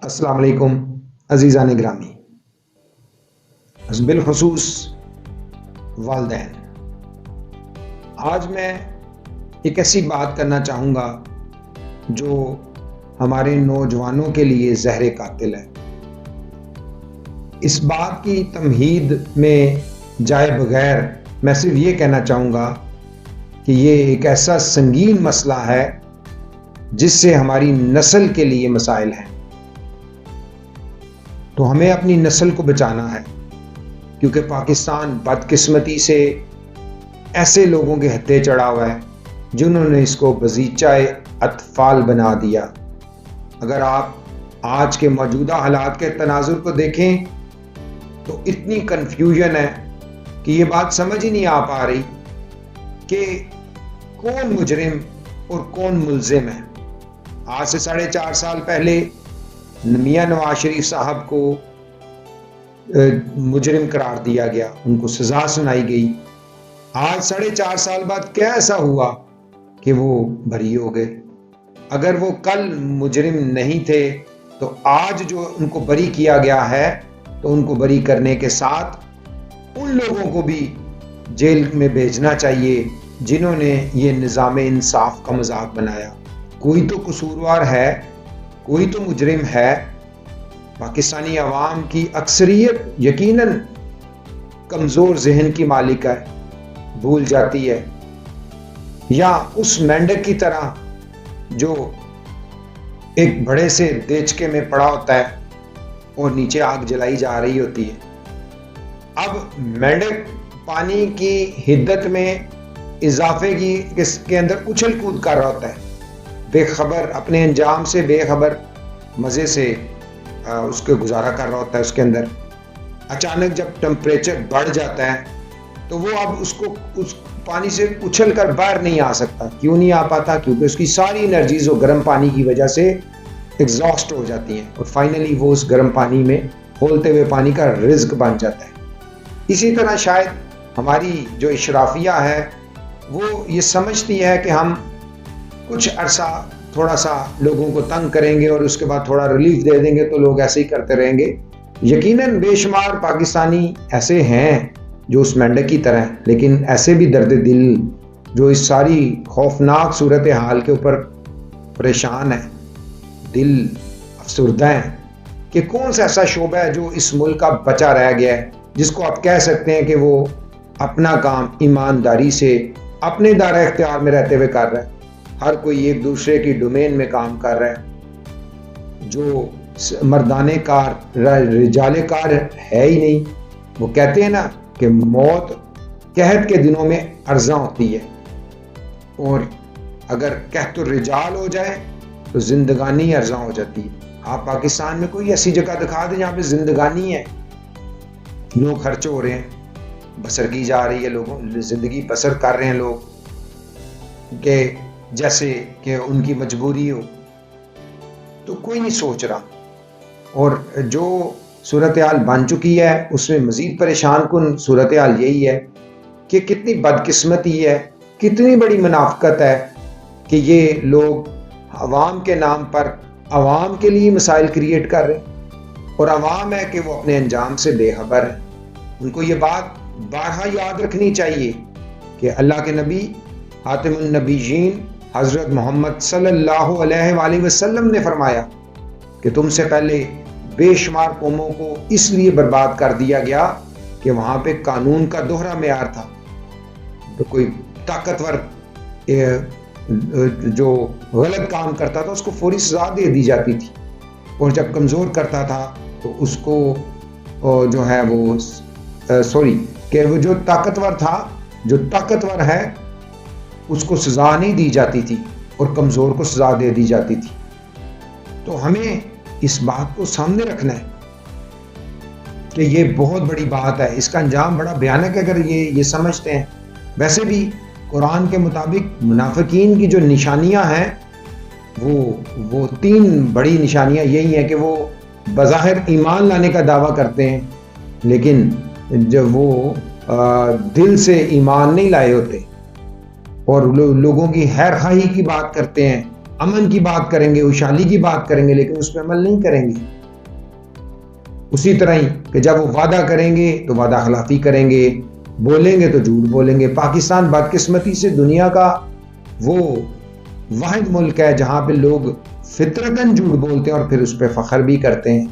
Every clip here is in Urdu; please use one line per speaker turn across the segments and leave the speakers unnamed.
السلام علیکم عزیزان گرامی، بالخصوص والدین۔ آج میں ایک ایسی بات کرنا چاہوں گا جو ہمارے نوجوانوں کے لیے زہر قاتل ہے۔ اس بات کی تمہید میں جائے بغیر میں صرف یہ کہنا چاہوں گا کہ یہ ایک ایسا سنگین مسئلہ ہے جس سے ہماری نسل کے لیے مسائل ہیں، تو ہمیں اپنی نسل کو بچانا ہے، کیونکہ پاکستان بدقسمتی سے ایسے لوگوں کے ہتھے چڑھا ہوا ہے جنہوں نے اس کو بازیچہ اطفال بنا دیا۔ اگر آپ آج کے موجودہ حالات کے تناظر کو دیکھیں تو اتنی کنفیوژن ہے کہ یہ بات سمجھ ہی نہیں آ پا رہی کہ کون مجرم اور کون ملزم ہے۔ آج سے 4.5 سال پہلے میاں نواز شریف صاحب کو مجرم قرار دیا گیا، ان کو سزا سنائی گئی۔ آج 4.5 سال بعد کیا ایسا ہوا کہ وہ بری ہو گئے؟ اگر وہ کل مجرم نہیں تھے تو آج جو ان کو بری کیا گیا ہے تو ان کو بری کرنے کے ساتھ ان لوگوں کو بھی جیل میں بھیجنا چاہیے جنہوں نے یہ نظام انصاف کا مذاق بنایا۔ کوئی تو قصوروار ہے، کوئی تو مجرم ہے۔ پاکستانی عوام کی اکثریت یقیناً کمزور ذہن کی مالک ہے، بھول جاتی ہے، یا اس مینڈک کی طرح جو ایک بڑے سے دیچکے میں پڑا ہوتا ہے اور نیچے آگ جلائی جا رہی ہوتی ہے۔ اب مینڈک پانی کی حدت میں اضافے کے اندر اچھل کود کر رہا ہوتا ہے، بے خبر، اپنے انجام سے بے خبر، مزے سے اس کے گزارا کر رہا ہوتا ہے۔ اس کے اندر اچانک جب ٹمپریچر بڑھ جاتا ہے تو وہ اب اس پانی سے اچھل کر باہر نہیں آ سکتا۔ کیوں نہیں آ پاتا؟ کیونکہ اس کی ساری انرجیز وہ گرم پانی کی وجہ سے ایگزاسٹ ہو جاتی ہیں اور فائنلی وہ اس گرم پانی میں کھولتے ہوئے پانی کا رزق بن جاتا ہے۔ اسی طرح شاید ہماری جو اشرافیہ ہے وہ یہ سمجھتی ہے کہ ہم کچھ عرصہ تھوڑا سا لوگوں کو تنگ کریں گے اور اس کے بعد تھوڑا ریلیف دے دیں گے تو لوگ ایسے ہی کرتے رہیں گے۔ یقیناً بے شمار پاکستانی ایسے ہیں جو اس مینڈک کی طرح ہیں، لیکن ایسے بھی درد دل جو اس ساری خوفناک صورتحال کے اوپر پریشان ہیں، دل افسردہ ہیں کہ کون سا ایسا شعبہ ہے جو اس ملک کا بچا رہ گیا ہے جس کو آپ کہہ سکتے ہیں کہ وہ اپنا کام ایمانداری سے اپنے دائرہ اختیار میں رہتے ہوئے کر رہا ہے۔ ہر کوئی ایک دوسرے کی ڈومین میں کام کر رہا ہے، جو مردانے کار رجال کار ہے ہی نہیں۔ وہ کہتے ہیں نا کہ موت قحط کے دنوں میں ارزاں ہوتی ہے، اور اگر قحط الرجال ہو جائے تو زندگانی ارزاں ہو جاتی ہے۔ آپ پاکستان میں کوئی ایسی جگہ دکھا دیں جہاں پہ زندگانی ہے، لوگ خرچ ہو رہے ہیں، بسر کی جا رہی ہے، لوگوں زندگی بسر کر رہے ہیں لوگ کہ جیسے کہ ان کی مجبوری ہو، تو کوئی نہیں سوچ رہا۔ اور جو صورتحال بن چکی ہے اس میں مزید پریشان کن صورتحال یہی ہے کہ کتنی بدقسمتی ہے، کتنی بڑی منافقت ہے کہ یہ لوگ عوام کے نام پر عوام کے لیے مسائل کریٹ کر رہے ہیں، اور عوام ہے کہ وہ اپنے انجام سے بے خبر ہے۔ ان کو یہ بات بارہا یاد رکھنی چاہیے کہ اللہ کے نبی خاتم النبیین حضرت محمد صلی اللہ علیہ وآلہ وسلم نے فرمایا کہ تم سے پہلے بے شمار قوموں کو اس لیے برباد کر دیا گیا کہ وہاں پہ قانون کا دوہرا معیار تھا۔ تو کوئی طاقتور جو غلط کام کرتا تھا اس کو فوری سزا دے دی جاتی تھی، اور جب کمزور کرتا تھا تو اس کو جو ہے وہ کہ وہ جو طاقتور ہے اس کو سزا نہیں دی جاتی تھی اور کمزور کو سزا دے دی جاتی تھی۔ تو ہمیں اس بات کو سامنے رکھنا ہے کہ یہ بہت بڑی بات ہے، اس کا انجام بڑا بھیانک ہے اگر یہ سمجھتے ہیں۔ ویسے بھی قرآن کے مطابق منافقین کی جو نشانیاں ہیں وہ 3 بڑی نشانیاں یہی ہیں کہ وہ بظاہر ایمان لانے کا دعویٰ کرتے ہیں، لیکن جب وہ دل سے ایمان نہیں لائے ہوتے، اور لوگوں کی خیر خواہی کی بات کرتے ہیں امن کی بات کریں گے, خوشحالی کی بات کریں گے, لیکن اس پہ عمل نہیں کریں گے. اسی طرح ہی کہ جب وہ وعدہ کریں گے تو وعدہ خلافی کریں گے, بولیں گے تو جھوٹ بولیں گے. پاکستان بدقسمتی سے دنیا کا وہ واحد ملک ہے جہاں پہ لوگ فطرتاً جھوٹ بولتے ہیں اور پھر اس پہ فخر بھی کرتے ہیں.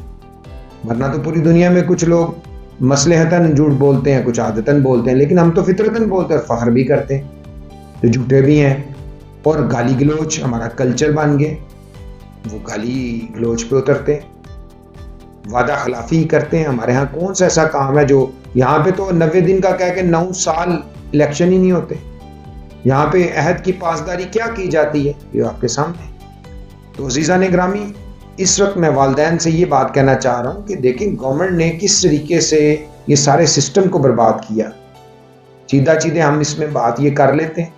ورنہ تو پوری دنیا میں کچھ لوگ مصلحتاً جھوٹ بولتے ہیں, کچھ عادتاً بولتے ہیں, لیکن ہم تو فطرتاً بولتے ہیں اور فخر بھی کرتے ہیں, تو جھوٹے بھی ہیں. اور گالی گلوچ ہمارا کلچر بن گئے, وہ گالی گلوچ پہ اترتے ہیں, وعدہ خلافی کرتے ہیں. ہمارے ہاں کون سا ایسا کام ہے جو یہاں پہ تو 90 دن کا کہہ کے 9 سال الیکشن ہی نہیں ہوتے. یہاں پہ عہد کی پاسداری کیا کی جاتی ہے یہ آپ کے سامنے. تو عزیزان گرامی, اس وقت میں والدین سے یہ بات کہنا چاہ رہا ہوں کہ دیکھیں گورنمنٹ نے کس طریقے سے یہ سارے سسٹم کو برباد کیا. سیدھے ہم اس میں بات یہ کر لیتے ہیں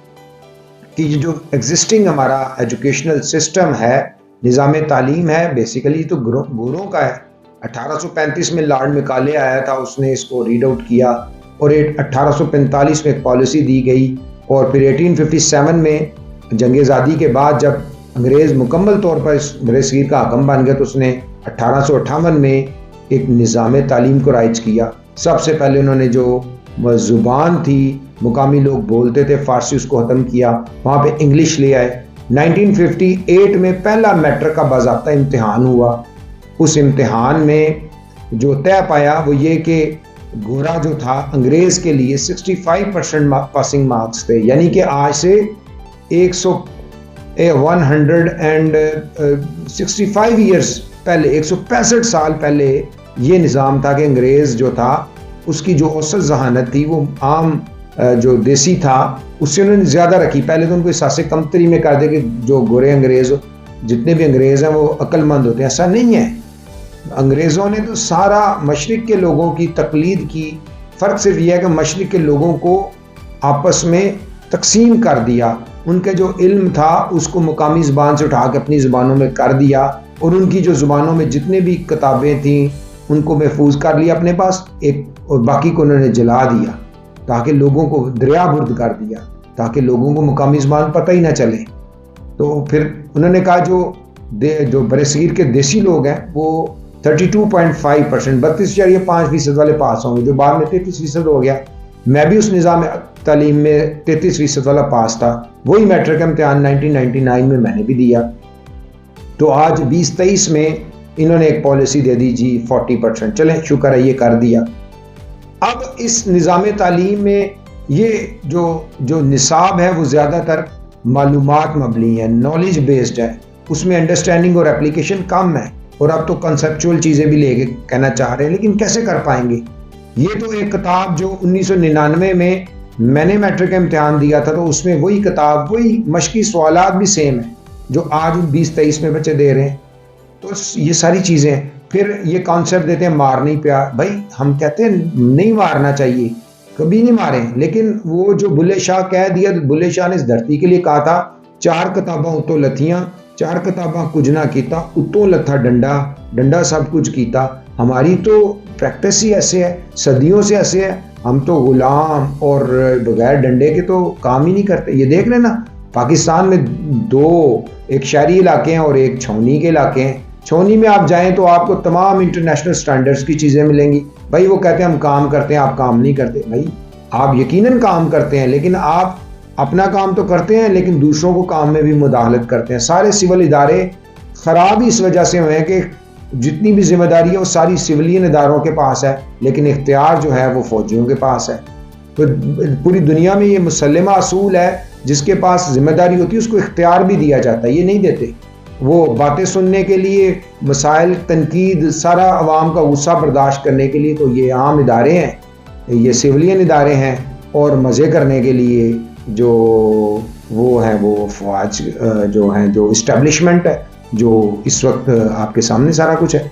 کہ یہ جو ایگزسٹنگ ہمارا ایجوکیشنل سسٹم ہے, نظام تعلیم ہے, بیسیکلی تو گوروں کا ہے. 1835 میں لارڈ مکالے آیا تھا, اس نے اس کو ریڈ آؤٹ کیا اور 1845 میں ایک پالیسی دی گئی, اور پھر 1857 میں جنگ آزادی کے بعد جب انگریز مکمل طور پر اس برصغیر کا حاکم بن گیا تو اس نے 1858 میں ایک نظام تعلیم کو رائج کیا. سب سے پہلے انہوں نے جو زبان تھی مقامی لوگ بولتے تھے فارسی, اس کو ختم کیا, وہاں پہ انگلش لے آئے. 1958 میں پہلا میٹرک کا باضابطہ امتحان ہوا. اس امتحان میں جو طے پایا وہ یہ کہ گورا جو تھا انگریز کے لیے 65% پاسنگ مارکس تھے, یعنی کہ آج سے 165 ایئرز پہلے, 165 سال پہلے یہ نظام تھا کہ انگریز جو تھا اس کی جو اوسط ذہانت تھی وہ عام جو دیسی تھا اس سے انہوں نے زیادہ رکھی. پہلے تو ان کو احساس کمتری میں کر دے کہ جو گورے انگریز جتنے بھی انگریز ہیں وہ عقل مند ہوتے ہیں. ایسا نہیں ہے. انگریزوں نے تو سارا مشرق کے لوگوں کی تقلید کی. فرق صرف یہ ہے کہ مشرق کے لوگوں کو آپس میں تقسیم کر دیا, ان کے جو علم تھا اس کو مقامی زبان سے اٹھا کے اپنی زبانوں میں کر دیا, اور ان کی جو زبانوں میں جتنے بھی کتابیں تھیں ان کو محفوظ کر لیا اپنے پاس ایک, اور باقی کو انہوں نے جلا دیا تاکہ لوگوں کو دریا برد کر دیا تاکہ لوگوں کو مقامی زبان پتہ ہی نہ چلے. تو پھر انہوں نے کہا جو برصغیر کے دیسی لوگ ہیں وہ 32.5%, 32.5% والے پاس ہوں گے, جو بعد میں 33% ہو گیا. میں بھی اس نظام تعلیم میں 33% والا پاس تھا. وہی میٹرک امتحان 1999 میں نے بھی دیا. تو آج 2023 میں انہوں نے ایک پالیسی دے دی جی 40%. چلیں شکر ہے یہ کر دیا. اب اس نظام تعلیم میں یہ جو نصاب ہے وہ زیادہ تر معلومات مبنی ہے, نالج بیسڈ ہے, اس میں انڈرسٹینڈنگ اور اپلیکیشن کم ہے. اور اب تو کنسپچول چیزیں بھی لے کے کہنا چاہ رہے ہیں, لیکن کیسے کر پائیں گے. یہ تو ایک کتاب جو 1999 میں نے میٹرک امتحان دیا تھا تو اس میں وہی کتاب, وہی مشقی سوالات بھی سیم ہیں جو آج 2023 میں بچے دے رہے ہیں. تو یہ ساری چیزیں, پھر یہ کانسیپٹ دیتے ہیں مار نہیں پیا. بھائی ہم کہتے ہیں نہیں مارنا چاہیے, کبھی نہیں مارے, لیکن وہ جو بلے شاہ کہہ دیا, بلے شاہ نے اس دھرتی کے لیے کہا تھا 4 کتاباں اتوں لتھیاں, 4 کتاباں کچھ نہ کیتا, اتوں لتھا ڈنڈا, ڈنڈا سب کچھ کیتا. ہماری تو پریکٹس ہی ایسے ہے, صدیوں سے ایسے ہے. ہم تو غلام اور بغیر ڈنڈے کے تو کام ہی نہیں کرتے. یہ دیکھ رہے نا پاکستان میں 2, ایک شہری علاقے ہیں اور ایک چھونی کے علاقے ہیں. چھونی میں آپ جائیں تو آپ کو تمام انٹرنیشنل سٹینڈرڈز کی چیزیں ملیں گی. بھائی وہ کہتے ہیں ہم کام کرتے ہیں, آپ کام نہیں کرتے. بھائی آپ یقیناً کام کرتے ہیں, لیکن آپ اپنا کام تو کرتے ہیں لیکن دوسروں کو کام میں بھی مداخلت کرتے ہیں. سارے سول ادارے خراب ہی اس وجہ سے ہوئے ہیں کہ جتنی بھی ذمہ داری ہے وہ ساری سولین اداروں کے پاس ہے, لیکن اختیار جو ہے وہ فوجیوں کے پاس ہے. تو پوری دنیا میں یہ مسلمہ اصول ہے, جس کے پاس ذمہ داری ہوتی ہے اس کو اختیار بھی دیا جاتا ہے. یہ نہیں دیتے. وہ باتیں سننے کے لیے, مسائل, تنقید, سارا عوام کا غصہ برداشت کرنے کے لیے تو یہ عام ادارے ہیں, یہ سولین ادارے ہیں. اور مزے کرنے کے لیے جو وہ ہیں وہ فوج جو ہیں, جو اسٹیبلشمنٹ ہے, جو اس وقت آپ کے سامنے سارا کچھ ہے.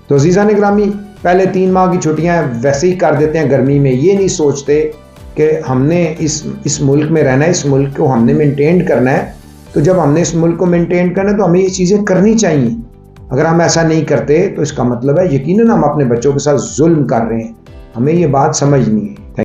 تو عزیزان گرامی, پہلے 3 ماہ کی چھٹیاں ویسے ہی کر دیتے ہیں گرمی میں. یہ نہیں سوچتے کہ ہم نے اس ملک میں رہنا ہے, اس ملک کو ہم نے مینٹین کرنا ہے. تو جب ہم نے اس ملک کو مینٹین کرنا ہے تو ہمیں یہ چیزیں کرنی چاہیے. اگر ہم ایسا نہیں کرتے تو اس کا مطلب ہے یقیناً ہم اپنے بچوں کے ساتھ ظلم کر رہے ہیں. ہمیں یہ بات سمجھنی ہے.